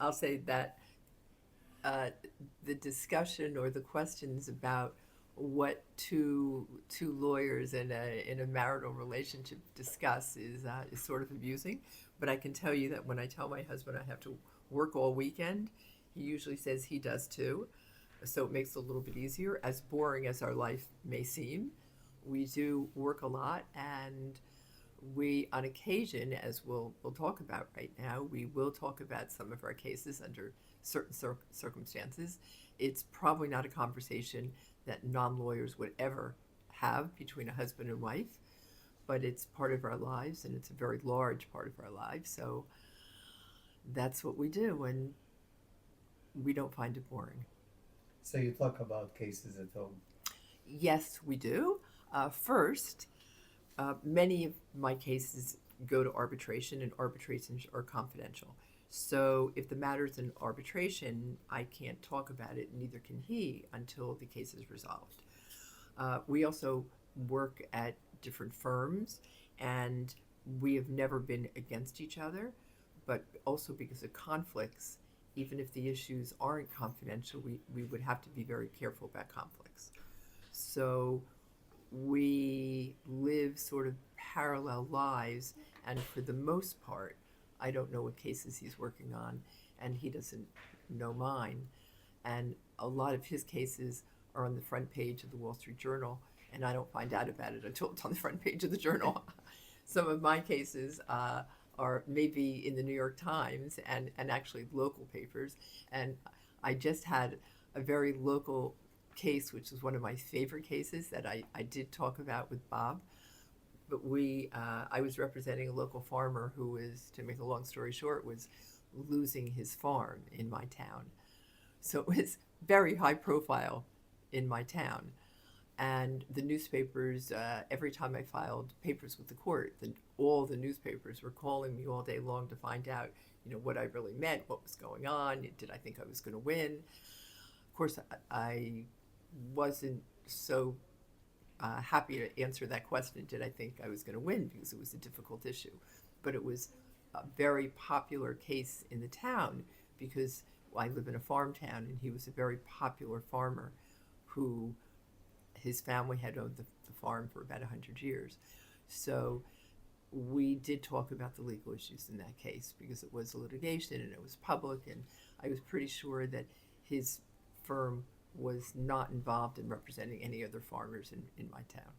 I'll say that uh, the discussion or the questions about what two lawyers in a marital relationship discuss is sort of amusing. But I can tell you that when I tell my husband I have to work all weekend, he usually says he does too. So it makes it a little bit easier. As boring as our life may seem, we do work a lot, and we, on occasion, as we'll talk about right now, we will talk about some of our cases under certain circumstances. It's probably not a conversation that non-lawyers would ever have between a husband and wife, but it's part of our lives, and it's a very large part of our lives. So that's what we do, and we don't find it boring. So you talk about cases at home. Yes, we do. First, many of my cases go to arbitration, and arbitrations are confidential. So if the matter's in arbitration, I can't talk about it, neither can he until the case is resolved. We also work at different firms, and we have never been against each other, but also because of conflicts, even if the issues aren't confidential, we would have to be very careful about conflicts. So we live sort of parallel lives, and for the most part, I don't know what cases he's working on, and he doesn't know mine. And a lot of his cases are on the front page of the Wall Street Journal, and I don't find out about it until it's on the front page of the journal. Some of my cases are maybe in the New York Times and actually local papers. And I just had a very local case, which was one of my favorite cases that I did talk about with Bob. But I was representing a local farmer who was, to make a long story short, was losing his farm in my town. So it was very high profile in my town. And the newspapers, every time I filed papers with the court, all the newspapers were calling me all day long to find out, what I really meant, what was going on, did I think I was going to win. Of course, I wasn't so happy to answer that question, did I think I was going to win, because it was a difficult issue. But it was a very popular case in the town because I live in a farm town, and he was a very popular farmer who his family had owned the farm for about 100 years. So we did talk about the legal issues in that case because it was a litigation and it was public, and I was pretty sure that his firm was not involved in representing any other farmers in my town.